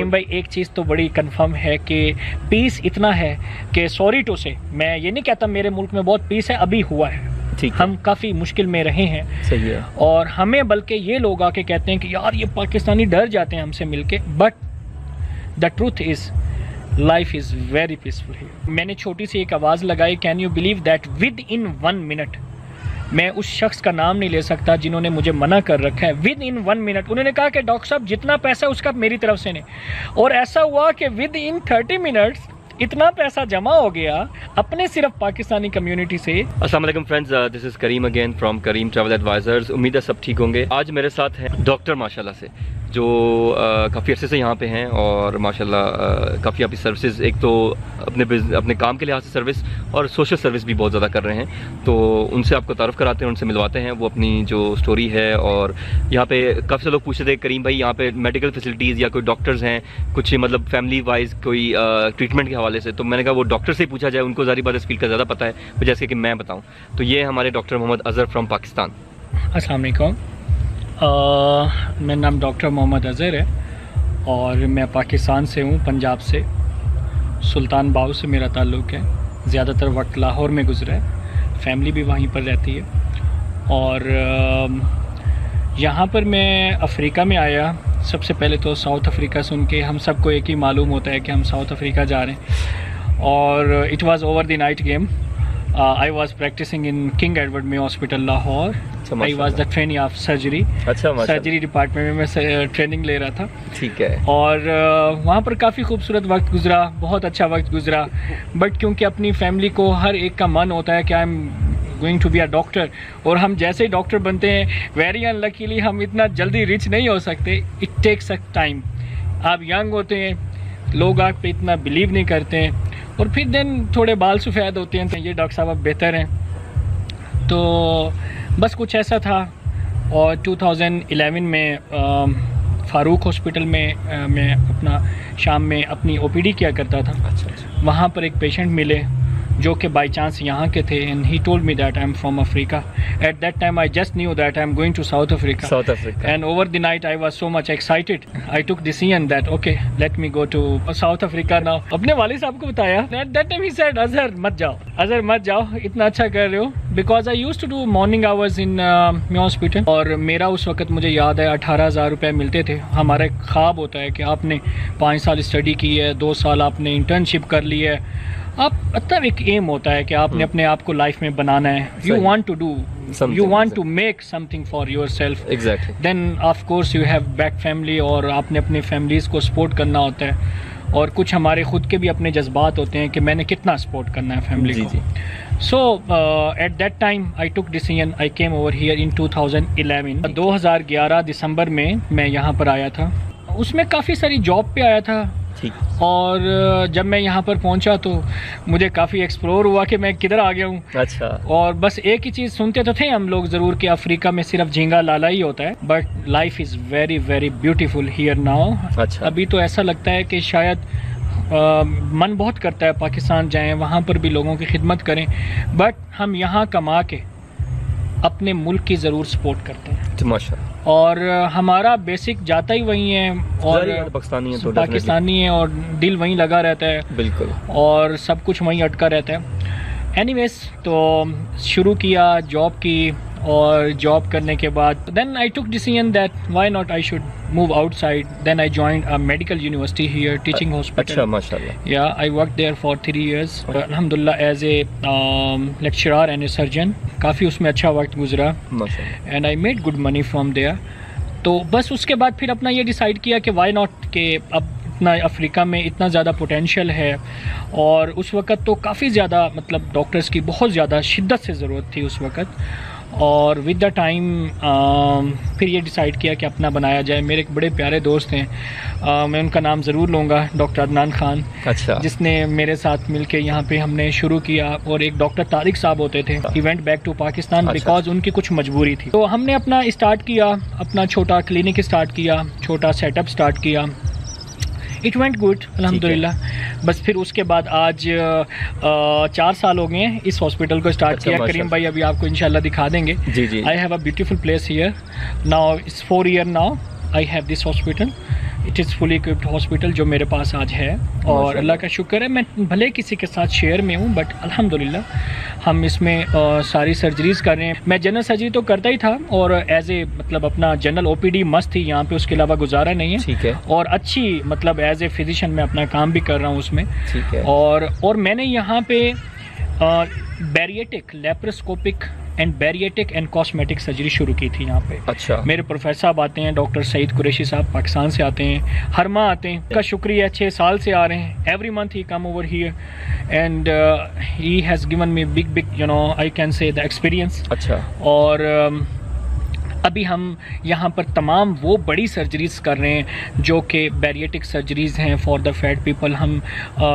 करीम भाई एक चीज़ तो बड़ी कंफर्म है कि पीस इतना है कि सॉरी टू से, मैं ये नहीं कहता मेरे मुल्क में बहुत पीस है, अभी हुआ है, हम काफ़ी मुश्किल में रहे हैं। सही है। और हमें बल्कि ये लोग आके कहते हैं कि यार ये पाकिस्तानी डर जाते हैं हमसे मिलके, but the truth is life is very peaceful here. मैंने छोटी सी एक आवाज़ लगाई, can you believe that with in 1 minute, मैं उस शख्स का नाम नहीं ले सकता जिन्होंने मुझे मना कर रखा है, विद इन 1 मिनट उन्होंने कहा कि डॉक्टर साहब जितना पैसा उसका मेरी तरफ से नहीं, और ऐसा हुआ कि विद इन 30 मिनट्स इतना पैसा जमा हो गया अपने सिर्फ पाकिस्तानी कम्युनिटी से। अस्सलाम वालेकुम friends, this is Karim again from Karim travel advisors. उम्मीद है सब ठीक होंगे। आज मेरे साथ हैं डॉक्टर माशाल्लाह से, जो काफ़ी अर्से से यहाँ पे हैं और माशाल्लाह काफ़ी आपकी सर्विसेज, एक तो अपने काम के लिहाज से सर्विस और सोशल सर्विस भी बहुत ज़्यादा कर रहे हैं। तो उनसे आपको तारुफ़ कराते हैं, उनसे मिलवाते हैं, वो अपनी जो स्टोरी है। और यहाँ पे काफ़ी से लोग पूछते थे करीम भाई यहाँ पे मेडिकल फैसिलिटीज़ या कोई डॉक्टर्स हैं कुछ, मतलब फैमिली वाइज कोई ट्रीटमेंट के हवाले से, तो मैंने कहा वो डॉक्टर से ही पूछा जाए, उनको ज़ाहिर बात इस फील्ड का ज़्यादा पता है जैसे कि मैं बताऊँ। तो ये हमारे डॉक्टर मोहम्मद अज़हर फ्रॉम पाकिस्तान। अस्सलाम वालेकुम, मेरा नाम डॉक्टर मोहम्मद अज़हर है और मैं पाकिस्तान से हूँ, पंजाब से, सुल्तान बाव से मेरा ताल्लुक़ है। ज़्यादातर वक्त लाहौर में गुज़रा है, फैमिली भी वहीं पर रहती है। और यहाँ पर मैं अफ़्रीका में आया। सबसे पहले तो साउथ अफ़्रीका सुन के हम सबको एक ही मालूम होता है कि हम साउथ अफ़्रीका जा रहे हैं, और it was over the night game. I was practicing in King Edward May Hospital Lahore. I was the trainee of surgery. Surgery department में मैं ट्रेनिंग ले रहा था। ठीक है। और वहाँ पर काफ़ी खूबसूरत वक्त गुजरा, बहुत अच्छा वक्त गुजरा। बट क्योंकि अपनी फैमिली को हर एक का मन होता है कि I am going to be a doctor, और हम जैसे ही डॉक्टर बनते हैं वेरी अनलकीली हम इतना जल्दी रिच नहीं हो सकते। It takes a time. आप यंग होते हैं, लोग आप पे इतना बिलीव नहीं करते हैं, और फिर दिन थोड़े बाल सफ़ेद होते हैं तो ये डॉक्टर साहब अब बेहतर हैं। तो बस कुछ ऐसा था। और 2011 में फ़ारूक हॉस्पिटल में मैं अपना शाम में अपनी ओपीडी किया करता था। अच्छा। वहाँ पर एक पेशेंट मिले जो कि बाई चांस यहाँ के थे, and he told me that I am from Africa. At that time I just knew that I am going to South Africa, and over the night I was so much excited, I took decision that okay let me go to South Africa now. अपने वालिद साहब को बताया। At that time he said Azhar मत जाओ, इतना अच्छा कर रहे हो, because I used to do morning hours in may hospital. और मेरा उस वक्त मुझे याद है 18,000 रुपये मिलते थे। हमारा एक ख्वाब होता है कि आपने 5 साल स्टडी की है, 2 साल आपने इंटर्नशिप कर ली है, आप मतलब एक एम होता है कि आपने अपने आप को लाइफ में बनाना है। You want to do, you want to make something for yourself. Exactly. Then of course you have back family, और आपने अपने फैमिलीज़ को सपोर्ट करना होता है, और कुछ हमारे खुद के भी अपने जज्बात होते हैं कि मैंने कितना सपोर्ट करना है फैमिली को। So at that time I took decision, I came over here in 2011। 2011 दिसंबर में मैं यहाँ पर आया था। उसमें काफ़ी सारी जॉब पे आया था। ठीक। और जब मैं यहाँ पर पहुँचा तो मुझे काफ़ी एक्सप्लोर हुआ कि मैं किधर आ गया हूँ। अच्छा। और बस एक ही चीज़ सुनते तो थे हम लोग ज़रूर कि अफ्रीका में सिर्फ झींगा लाला ही होता है, but life is very very beautiful here now. अच्छा। अभी तो ऐसा लगता है कि शायद मन बहुत करता है पाकिस्तान जाएं, वहाँ पर भी लोगों की खिदमत करें, बट हम यहाँ कमा के अपने मुल्क की ज़रूर सपोर्ट करते हैं। माशाअल्लाह। और हमारा बेसिक जाता ही वही है, और पाकिस्तानी है, और दिल वहीं लगा रहता है। बिल्कुल। और सब कुछ वहीं अटका रहता है। एनीवेज, तो शुरू किया जॉब की, और जॉब करने के बाद then I took decision that why not I should move outside. Then I joined a medical university here, teaching hospital. अच्छा, माशाल्लाह। Yeah I work there for 3 years अल्हम्दुलिल्लाह as a lecturer and a surgeon. काफ़ी उसमें अच्छा वक्त गुजरा, and I made good money from there. तो बस उसके बाद फिर अपना ये डिसाइड किया कि व्हाई नॉट, कि अब इतना अफ्रीका में इतना ज़्यादा पोटेंशियल है, और उस वक़्त तो काफ़ी ज़्यादा मतलब डॉक्टर्स की बहुत ज़्यादा शिद्दत से ज़रूरत थी उस वक़्त। और विद द टाइम फिर ये डिसाइड किया कि अपना बनाया जाए। मेरे एक बड़े प्यारे दोस्त हैं, मैं उनका नाम ज़रूर लूँगा, डॉक्टर अदनान खान। अच्छा। जिसने मेरे साथ मिलके यहाँ पे हमने शुरू किया। और एक डॉक्टर तारिक साहब होते थे, he went back to Pakistan because उनकी कुछ मजबूरी थी। तो हमने अपना स्टार्ट किया, अपना छोटा क्लिनिक स्टार्ट किया, छोटा सेटअप स्टार्ट किया। इट वेंट गुड अल्हम्दुलिल्लाह। बस फिर उसके बाद आज 4 साल हो गए हैं इस हॉस्पिटल को स्टार्ट किया। करीम भाई अभी आपको इंशाल्लाह दिखा देंगे। I have a beautiful place here now, it's 4 years now I have this hospital. It is fully equipped hospital जो मेरे पास आज है, और अल्लाह का शुक्र है मैं भले किसी के साथ शेयर में हूँ बट अल्हम्दुलिल्लाह हम इसमें सारी सर्जरीज कर रहे हैं। मैं जनरल सर्जरी तो करता ही था और एज ए मतलब अपना जनरल ओपीडी मस्त थी यहाँ पे, उसके अलावा गुजारा नहीं है। ठीक है। और अच्छी मतलब एज ए फिजिशियन मैं अपना काम भी कर रहा हूँ उसमें। ठीक है। और मैंने यहाँ पे bariatric, laparoscopic and bariatric and cosmetic surgery शुरू की थी यहाँ पे। अच्छा। मेरे प्रोफेसर साहब आते हैं, डॉक्टर सईद कुरैशी साहब पाकिस्तान से आते हैं, हर माह आते हैं, का शुक्रिया 6 साल से आ रहे हैं। Every month he come over here and he has given me big you know I can say the experience. अच्छा। और अभी हम यहाँ पर तमाम वो बड़ी सर्जरीज कर रहे हैं जो कि बैरिएटिक सर्जरीज़ हैं फॉर द फैट पीपल। हम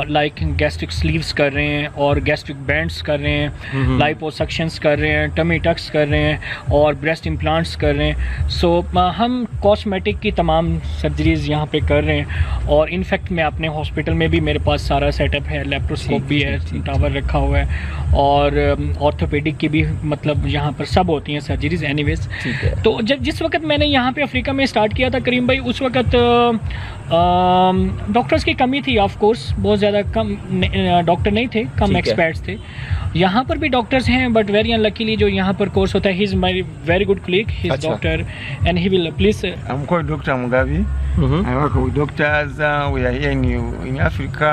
लाइक गैस्ट्रिक स्लीव्स कर रहे हैं और गैस्ट्रिक बैंड्स कर रहे हैं, लाइपोसक्शंस कर रहे हैं, टमी टक्स कर रहे हैं और ब्रेस्ट इम्प्लांट्स कर रहे हैं। सो हम कॉस्मेटिक की तमाम सर्जरीज़ यहाँ पे कर रहे हैं। और इनफैक्ट मैं अपने हॉस्पिटल में भी मेरे पास सारा सेटअप है, लेप्रोस्कोप भी है, टावर रखा हुआ है और ऑर्थोपेडिक की भी मतलब यहाँ पर सब होती हैं सर्जरीज़ एनीवेज। तो जिस वक्त मैंने यहाँ पे अफ्रीका में स्टार्ट किया था करीम भाई, उस वक्त डॉक्टर्स की कमी थी। ऑफ कोर्स बहुत ज़्यादा कम डॉक्टर नहीं थे, कम एक्सपर्ट्स थे। यहाँ पर भी डॉक्टर्स हैं बट वेरी अनलकीली जो यहाँ पर कोर्स होता है, he is my very good colleague, he is doctor and he will please. I am called doctor Mugabi. I work with doctors. We are here in Africa.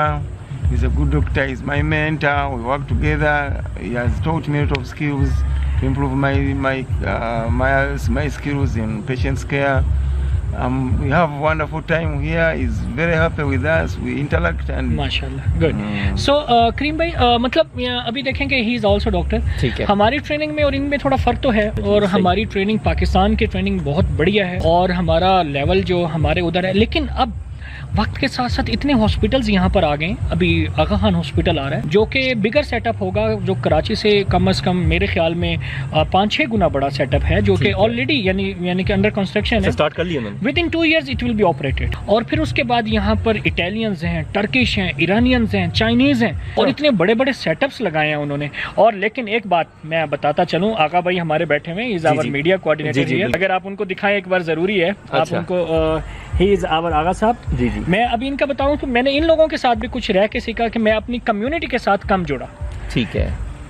He's a good doctor. He's my mentor. We work together. He has taught me a lot of skills to improve my skills in patient's care. We have a wonderful time here. He's very happy with us. We interact and माशाल्लाह good. सो करीम भाई मतलब अभी देखेंगे he is also doctor. ठीक है। हमारी training में और इनमें थोड़ा फ़र्क तो है, और हमारी ट्रेनिंग पाकिस्तान की ट्रेनिंग बहुत बढ़िया है और हमारा लेवल जो हमारे उधर है। लेकिन अब वक्त के साथ साथ इतने हॉस्पिटल्स यहाँ पर आ गए। अभी आगा खान हॉस्पिटल आ रहा है जो कि बिगर सेटअप होगा, जो कराची से कम से कम मेरे ख्याल में 5-6 गुना बड़ा सेटअप है, जो कि ऑलरेडी यानी कि अंडर कंस्ट्रक्शन है, स्टार्ट कर लिया मैंने। With in 2 years it will be operated. और फिर उसके बाद यहाँ पर इटालियंस हैं, टर्किश हैं, ईरानियंस हैं, चाइनीज़ हैं और इतने बड़े बड़े सेटअप्स लगाए हैं उन्होंने। और लेकिन एक बात मैं बताता चलूँ, आगा भाई हमारे बैठे हुए इज आवर मीडिया कोऑर्डिनेटर, अगर आप उनको दिखाएं एक बार ज़रूरी है। आप उनको ही इज़ आवर आगा साहब। जी। मैं अभी इनका बताऊं तो मैंने इन लोगों के साथ भी कुछ रह के सीखा कि मैं अपनी कम्युनिटी के साथ कम जुड़ा। ठीक है।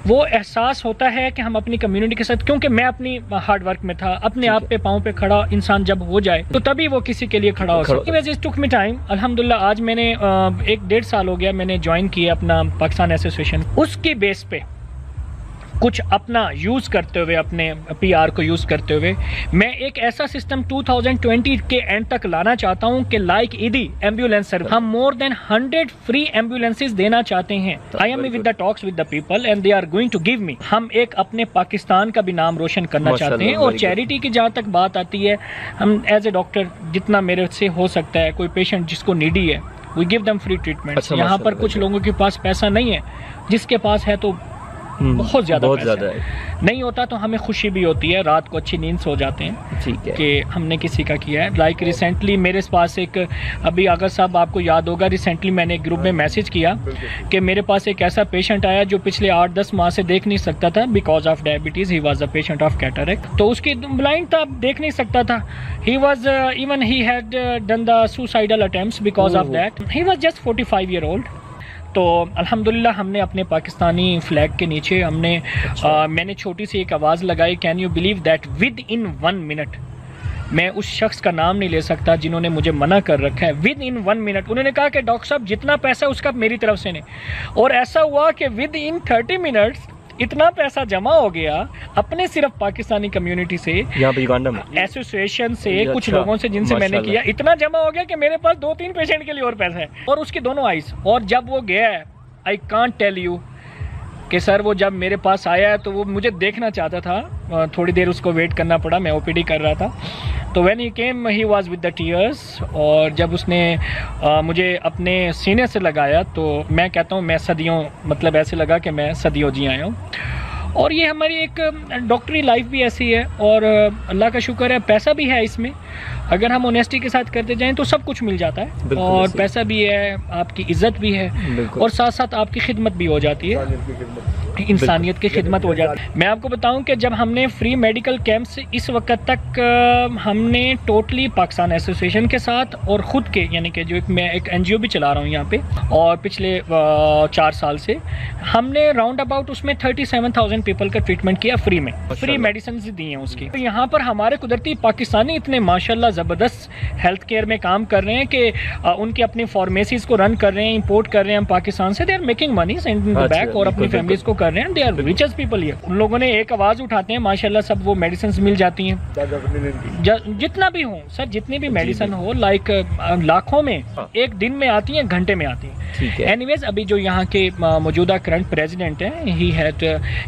वो एहसास होता है कि हम अपनी कम्युनिटी के साथ, क्योंकि मैं अपनी हार्ड वर्क में था, अपने आप पे पाँव पे खड़ा इंसान जब हो जाए तो तभी वो किसी के लिए खड़ा हो सकता है। It took me time. अल्हम्दुलिल्लाह आज मैंने 1-1.5 साल हो गया मैंने ज्वाइन किया अपना पाकिस्तान एसोसिएशन। उसकी बेस पे कुछ अपना यूज़ करते हुए, अपने PR को यूज़ करते हुए, मैं एक ऐसा सिस्टम 2020 के एंड तक लाना चाहता हूं कि लाइक ईदी एम्बुलेंस सर्विस, हम मोर देन 100 फ्री एम्बुलेंसेज देना चाहते हैं। I am with the talks with the people and they are going to give me. हम एक अपने पाकिस्तान का भी नाम रोशन करना चाहते हैं। और चैरिटी की जहाँ तक बात आती है, हम एज ए डॉक्टर जितना मेरे से हो सकता है, कोई पेशेंट जिसको नीडी है, we give them free treatment. यहाँ पर कुछ लोगों के पास पैसा नहीं है, जिसके पास है तो बहुत ज़्यादा है। नहीं होता तो हमें खुशी भी होती है, रात को अच्छी नींद सो जाते हैं। ठीक है। कि हमने किसी का किया है। लाइक रिसेंटली मेरे पास एक, अभी अगर साहब आपको याद होगा, रिसेंटली मैंने एक ग्रुप में मैसेज किया कि मेरे पास एक ऐसा पेशेंट आया जो पिछले 8-10 माह से देख नहीं सकता था because of diabetes. He was a patient of cataract. तो उसकी ब्लाइंड था, देख नहीं सकता था। He was even he had done the suicidal attempts because of that. He was just 45 year old। तो अल्हम्दुलिल्लाह हमने अपने पाकिस्तानी फ्लैग के नीचे मैंने छोटी सी एक आवाज़ लगाई, can you believe that with in 1 minute, मैं उस शख्स का नाम नहीं ले सकता जिन्होंने मुझे मना कर रखा है, विद इन 1 minute उन्होंने कहा कि डॉक्टर साहब जितना पैसा उसका मेरी तरफ से नहीं। और ऐसा हुआ कि विद इन 30 minutes इतना पैसा जमा हो गया अपने सिर्फ पाकिस्तानी कम्युनिटी से, यहाँ पे युगांडा में एसोसिएशन से, कुछ लोगों से जिनसे मैंने किया, इतना जमा हो गया कि मेरे पास 2-3 पेशेंट के लिए और पैसा है। और उसकी दोनों आइस। और जब वो गया है, आई कांट टेल यू कि सर वो जब मेरे पास आया है तो वो मुझे देखना चाहता था, थोड़ी देर उसको वेट करना पड़ा, मैं OPD कर रहा था। तो when he came he was with the tears. और जब उसने मुझे अपने सीने से लगाया तो मैं कहता हूँ मैं सदियों, मतलब ऐसे लगा कि मैं सदियों जी आया हूँ। और ये हमारी एक डॉक्टरी लाइफ भी ऐसी है और अल्लाह का शुक्र है पैसा भी है इसमें। अगर हम ऑनेस्टी के साथ करते जाएं तो सब कुछ मिल जाता है। और पैसा भी है, आपकी इज़्ज़त भी है और साथ साथ आपकी खिदमत भी हो जाती है। इंसानियत की खिदमत हो जाती है। मैं आपको बताऊं कि जब हमने फ्री मेडिकल कैंप से इस वक्त तक हमने टोटली पाकिस्तान एसोसिएशन के साथ और ख़ुद के यानी कि जो मैं एक NGO भी चला रहा हूं यहाँ पे, और पिछले 4 साल से हमने राउंड अबाउट उसमें 37,000 पीपल का ट्रीटमेंट किया फ्री में, फ्री मेडिसिन दी हैं उसकी। तो यहाँ पर हमारे कुदरती पाकिस्तानी इतने माशाल्लाह ज़बरदस्त हेल्थ केयर में काम कर रहे हैं कि उनकी अपनी फार्मेसीज़ को रन कर रहे हैं, इंपोर्ट कर रहे हैं हम पाकिस्तान से, they are making money sending back और अपनी फैमिलीज को कर रहे हैं, they are richest people here. उन लोगों ने एक आवाज़ उठाते हैं माशाल्लाह, सब वो मेडिसिन मिल जाती हैं जितना भी हो सर, जितनी भी मेडिसिन हो, लाइक लाखों में एक दिन में आती हैं, घंटे में आती हैं। एनीवेज अभी जो यहाँ के मौजूदा करंट प्रेसिडेंट हैं, he had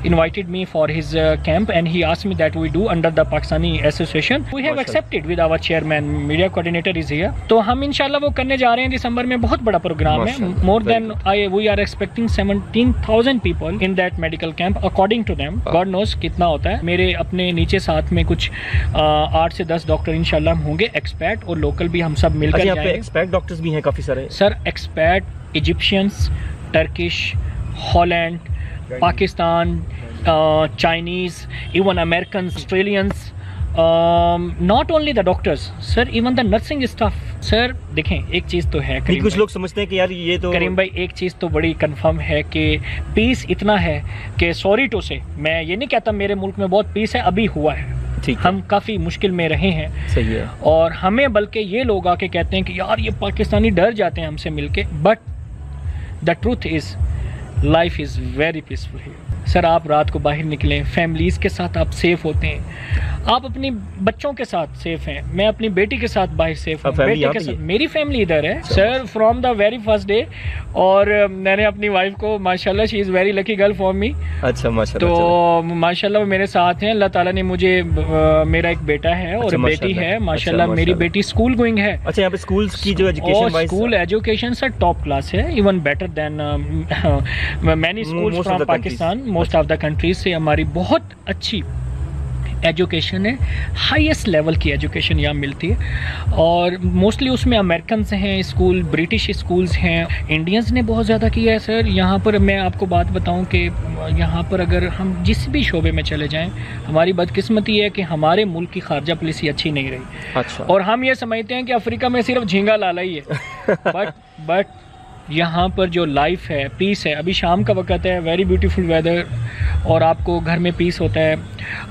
invited me for his camp and he asked me that we do under the Pakistani association, we have accepted with our chairman, media coordinator is here. तो हम इंशाल्लाह वो करने जा रहे हैं दिसंबर में, बहुत बड़ा प्रोग्राम है, more than we are expecting 17,000 people in that medical camp according to them, God knows कितना होता है। मेरे अपने नीचे साथ में कुछ 8 से 10 डॉक्टर इंशाल्लाह होंगे, एक्सपर्ट और लोकल भी, हम सब मिलकर जाएंगे। एक्सपर्ट डॉक्टर्स भी हैं काफ़ी सारे sir, expert Egyptians, Turkish, Holland, Pakistan, Chinese, even American, Australians, not only the doctors sir, even the nursing staff. Sir देखें, एक चीज़ तो है, कुछ लोग समझते हैं कि यार ये तो करीम भाई, एक चीज़ तो बड़ी कंफर्म है कि पीस इतना है कि सॉरी टू से, मैं ये नहीं कहता मेरे मुल्क में बहुत पीस है, अभी हुआ है, हम काफ़ी मुश्किल में रहे हैं, सही है, और हमें बल्कि ये लोग आके कहते हैं कि यार ये पाकिस्तानी डर जाते हैं हमसे मिलके, but the truth is life is very peaceful here. Sir आप रात को बाहर निकलें, फैमिलीज़ के साथ आप सेफ़ होते हैं, आप अपनी बच्चों के साथ सेफ़ हैं, मैं अपनी बेटी के साथ बाहर सेफ़ हूँ, बेटे के साथ, मेरी फैमिली इधर है sir from the very first day, और मैंने अपनी वाइफ को माशाल्लाह, she is very lucky girl for me. अच्छा माशाल्लाह, तो माशाल्लाह वो मेरे साथ हैं, अल्लाह ताला ने मुझे, मेरा एक बेटा है और बेटी है माशाल्लाह, मेरी बेटी स्कूल गोइंग है। अच्छा, यहाँ पे स्कूल्स की जो education, school education sir top class है, even better than many schools from Pakistan, most of the countries से हमारी बहुत अच्छी एजुकेशन है, हाईएस्ट लेवल की एजुकेशन यहाँ मिलती है, और मोस्टली उसमें अमेरिकन हैं स्कूल, ब्रिटिश स्कूल्स हैं, इंडियंस ने बहुत ज़्यादा किया है सर। यहाँ पर मैं आपको बात बताऊँ कि यहाँ पर अगर हम जिस भी शोबे में चले जाएं, हमारी बदकिस्मती है कि हमारे मुल्क की खारजा पॉलिसी अच्छी नहीं रही। अच्छा। और हम ये समझते हैं कि अफ्रीका में सिर्फ झींगा लाला ही है, बट यहाँ पर जो लाइफ है, पीस है, अभी शाम का वक्त है, वेरी ब्यूटीफुल वेदर, और आपको घर में पीस होता है,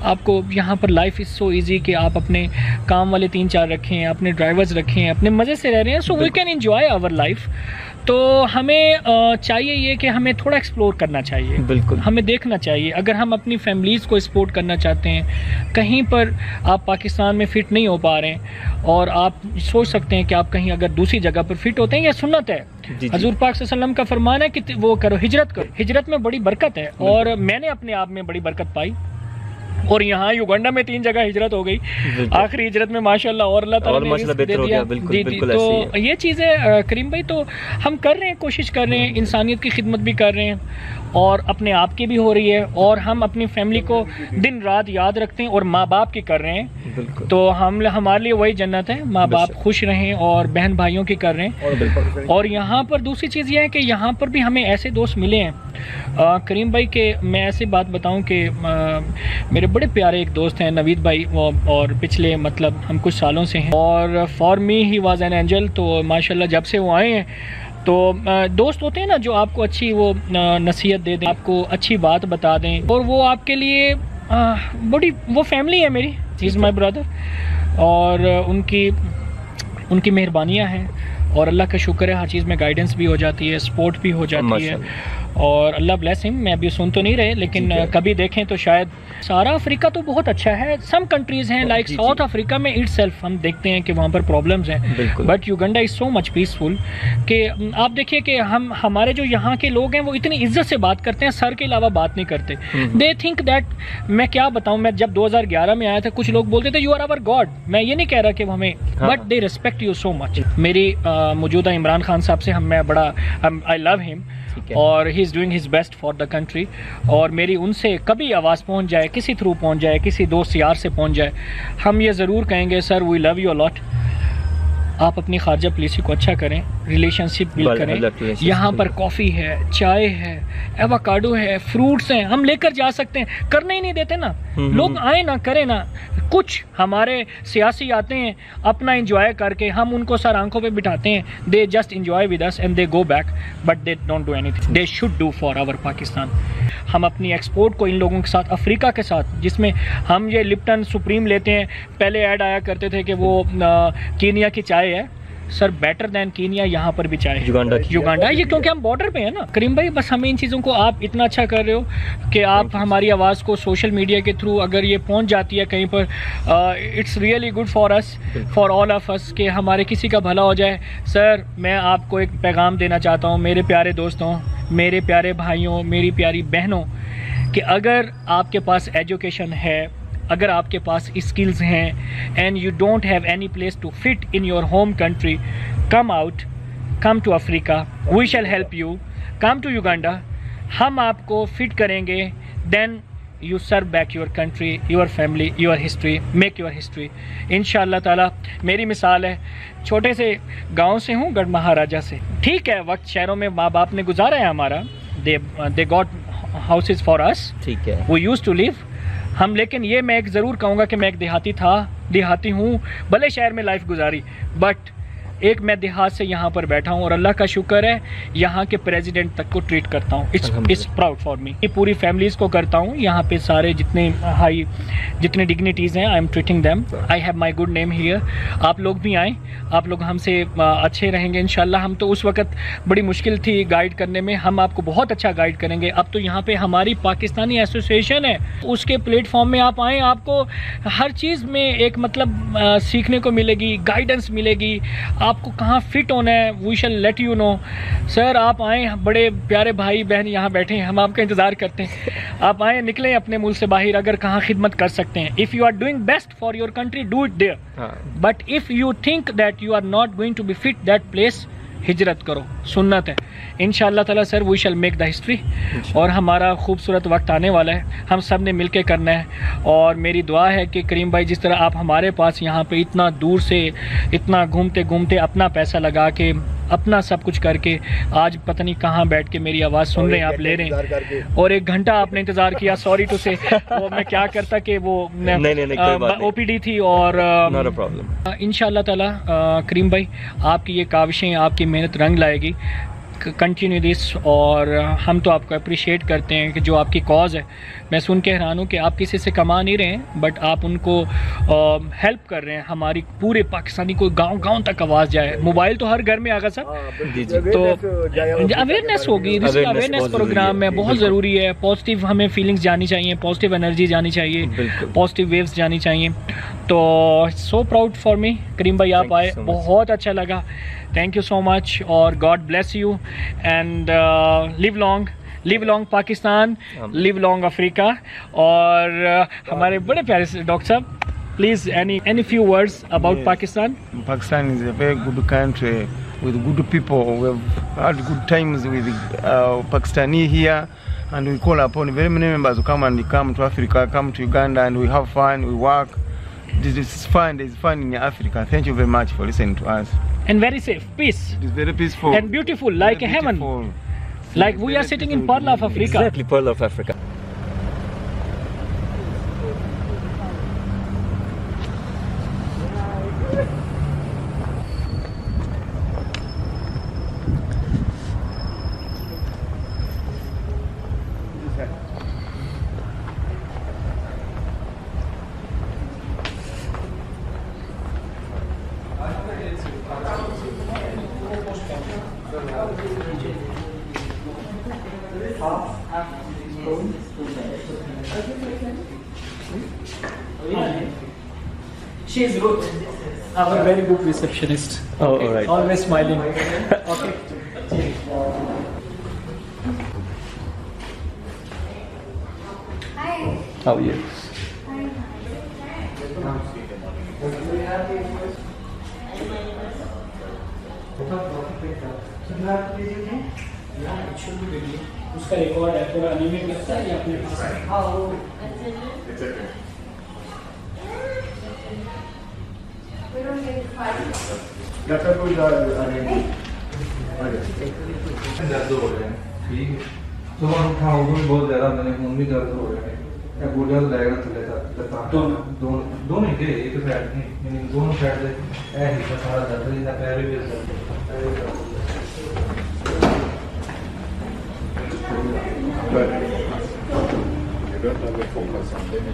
आपको यहाँ पर लाइफ इज़ सो इजी कि आप अपने काम वाले 3-4 रखें, अपने ड्राइवर्स रखें, अपने मज़े से रह रहे हैं, so we can enjoy our life. तो हमें चाहिए ये कि हमें थोड़ा एक्सप्लोर करना चाहिए, बिल्कुल हमें देखना चाहिए। अगर हम अपनी फैमिलीज़ को सपोर्ट करना चाहते हैं, कहीं पर आप पाकिस्तान में फ़िट नहीं हो पा रहे हैं और आप सोच सकते हैं कि आप कहीं अगर दूसरी जगह पर फिट होते हैं, या सुन्नत है, हजूर पाक सल्लल्लाहु अलैहि वसल्लम का फरमान है कि वो करो, हिजरत करो, हिजरत में बड़ी बरकत है, और मैंने अपने आप में बड़ी बरकत पाई, और यहाँ युगांडा में 3 जगह हिजरत हो गई, आखिरी हिजरत में माशाल्लाह, और अल्लाह ताला ने रिज़्क़ दे दिया। तो ये चीज़ें करीम भाई, तो हम कर रहे हैं, कोशिश कर रहे हैं, इंसानियत की खिदमत भी कर रहे हैं, और अपने आप की भी हो रही है, और हम अपनी फैमिली को दिन रात याद रखते हैं, और माँ बाप की कर रहे हैं, तो हम हमारे लिए वही जन्नत है, माँ बाप खुश रहें, और बहन भाइयों की कर रहे हैं। और यहाँ पर दूसरी चीज़ ये है कि यहाँ पर भी हमें ऐसे दोस्त मिले हैं करीम भाई के, मैं ऐसी बात बताऊँ कि मेरे बड़े प्यारे एक दोस्त हैं नवीद भाई, और पिछले मतलब हम कुछ सालों से हैं, और for me he was an angel. तो माशाल्लाह जब से वो आए हैं, तो दोस्त होते हैं ना जो आपको अच्छी वो नसीहत दे दें, आपको अच्छी बात बता दें, और वो आपके लिए बड़ी वो फैमिली है मेरी, इज़ माई ब्रदर, और उनकी मेहरबानियाँ हैं, और अल्लाह का शुक्र है हर चीज़ में गाइडेंस भी हो जाती है, सपोर्ट भी हो जाती है, और अल्लाह ब्लेस हिम। मैं अभी सुन तो नहीं रहे, लेकिन कभी देखें तो शायद सारा अफ्रीका तो बहुत अच्छा है। सम कंट्रीज़ हैं लाइक साउथ अफ्रीका में इटसेल्फ हम देखते हैं कि वहाँ पर प्रॉब्लम्स हैं, but Uganda is so much peaceful कि आप देखिए कि हमारे जो यहाँ के लोग हैं वो इतनी इज्जत से बात करते हैं, सर के अलावा बात नहीं करते। दे थिंक दैट, मैं क्या बताऊँ, मैं जब 2011 में आया था, कुछ लोग बोलते थे यू आर आवर गॉड, मैं ये नहीं कह रहा कि वो हमें, but they respect you so much. मेरी मौजूदा इमरान खान साहब से मैं बड़ा आई लव हिम, और he is doing his best for the country, और मेरी उनसे कभी आवाज़ पहुंच जाए, किसी थ्रू पहुंच जाए, किसी दोस्त यार से पहुंच जाए, हम ये ज़रूर कहेंगे sir we love you a lot. आप अपनी खारजा पॉलिसी को अच्छा करें, रिलेशनशिप बिल्ड करें। यहाँ पर कॉफ़ी है, चाय है, एवोकाडो है, फ्रूट्स हैं, हम लेकर जा सकते हैं। करने ही नहीं देते ना लोग, आए ना, करें ना। कुछ हमारे सियासी आते हैं अपना इंजॉय करके, हम उनको सर आंखों पे बिठाते हैं, they just enjoy with us and they go back, but they don't do anything they should do for our Pakistan. हम अपनी एक्सपोर्ट को इन लोगों के साथ, अफ्रीका के साथ, जिसमें हम ये लिप्टन सुप्रीम लेते हैं, पहले ऐड आया करते थे कि वो कीनिया की चाय है, सर बेटर दैन कीनिया यहाँ पर भी चाय है, युगांडा, ये क्योंकि हम बॉर्डर पे हैं ना। करीम भाई बस हमें इन चीज़ों को आप इतना अच्छा कर रहे हो कि आप हमारी आवाज़ को सोशल मीडिया के थ्रू अगर ये पहुँच जाती है कहीं पर, it's really good for us, for all of us, कि हमारे किसी का भला हो जाए। सर मैं आपको एक पैगाम देना चाहता हूँ मेरे प्यारे दोस्तों, मेरे प्यारे भाइयों, मेरी प्यारी बहनों, कि अगर आपके पास एजुकेशन है, अगर आपके पास स्किल्स हैं and you don't have any place to fit in your home country, come out, come to Africa, we shall help you, come to Uganda, हम आपको फिट करेंगे, then you serve back your country, your family, your history, make your history इंशाअल्लाह ताला। मेरी मिसाल है, छोटे से गांव से हूँ, गढ़ महाराजा से। ठीक है, वक्त शहरों में माँ बाप ने गुजारा है हमारा, they got houses for us, ठीक है, वो यूज्ड टू लिव हम। लेकिन ये मैं एक ज़रूर कहूँगा कि मैं एक देहाती हूँ, भले शहर में लाइफ गुजारी, बट एक मैं देहात से यहाँ पर बैठा हूँ और अल्लाह का शुक्र है यहाँ के प्रेसिडेंट तक को ट्रीट करता हूँ। It's proud for me. ये पूरी फैमिलीज़ को करता हूँ, यहाँ पे सारे जितने डिग्निटीज़ हैं, I am treating them, I have my good name here. आप लोग भी आएँ, आप लोग हमसे अच्छे रहेंगे इंशाल्लाह। हम तो उस वक़्त बड़ी मुश्किल थी गाइड करने में, हम आपको बहुत अच्छा गाइड करेंगे। अब तो यहाँ पे हमारी पाकिस्तानी एसोसिएशन है, उसके प्लेटफॉर्म में आप आएँ, आपको हर चीज़ में एक मतलब सीखने को मिलेगी, गाइडेंस मिलेगी, आपको कहाँ फिट होना है, we shall let you know. Sir आप आएँ, बड़े प्यारे भाई बहन यहाँ बैठे हैं, हम आपका इंतज़ार करते हैं। आप आएँ, निकलें अपने मुल्क से बाहर, अगर कहाँ खिदमत कर सकते हैं। If you are doing best for your country, do it there, but if you think that you are not going to be fit that place, हिजरत करो, सुन्नत है इंशाअल्लाह ताला। Sir we shall make the history, और हमारा खूबसूरत वक्त आने वाला है, हम सब ने मिलके करना है। और मेरी दुआ है कि करीम भाई, जिस तरह आप हमारे पास यहाँ पे इतना दूर से, इतना घूमते घूमते, अपना पैसा लगा के, अपना सब कुछ करके, आज पता नहीं कहाँ बैठ के मेरी आवाज़ सुन रहे हैं, आप ले रहे हैं, और 1 घंटा आपने इंतज़ार किया। सॉरी टू से, वो मैं क्या करता कि वो OPD थी, और इंशाअल्लाह ताला करीम भाई आपकी ये काविशें, आपकी मेहनत रंग लाएगी। कंटिन्यू दिस, और हम तो आपको अप्रिशिएट करते हैं कि जो आपकी कॉज़ है। मैं सुन के हैरान हूँ कि आप किसी से कमा नहीं रहे हैं, बट आप उनको हेल्प कर रहे हैं। हमारी पूरे पाकिस्तानी को गांव-गांव तक आवाज़ जाए। मोबाइल तो हर घर में आ गया सर, तो अवेयरनेस होगी, अवेयरनेस प्रोग्राम है, बहुत ज़रूरी है। पॉजिटिव हमें फीलिंग्स जानी चाहिए, पॉजिटिव एनर्जी जानी चाहिए, पॉजिटिव वेव्स जानी चाहिए। तो सो प्राउड फॉर मी करीम भाई, आप आए, बहुत अच्छा लगा। थैंक यू सो मच, और God bless you, and live long Pakistan, live long Africa. और हमारे बड़े प्यारे से डॉक्टर साहब, please any few words about Pakistan? Pakistan is a very good country with good people. We've had good times with Pakistani here, and we call upon very many members to come to Africa, come to Uganda, and we have fun, we work. This is fun, there is fun in Africa. Thank you very much for listening to us. And very safe, peace. It is very peaceful. And beautiful, like a heaven. Like we are sitting in Pearl of Africa. Exactly, Pearl of Africa. She is good. Our very good receptionist. Oh, all right. Always smiling. Okay. Hi. How are you? उसका record है, थोड़ा animate लगता है, ये अपने पास है। हाँ वो We don't get it far. Doctor कोई दर्द हो रहे हैं ठीक है सुबह उठा उनको भी बहुत ज़्यादा मैंने खून भी दर्द हो रहे हैं या गोलियां तो लगेगा थले तक दोनों ही थे एक साइड नहीं यानी दोनों साइड से हिस्सा सारा दर्द है पैर भी But you don't have a focus on them.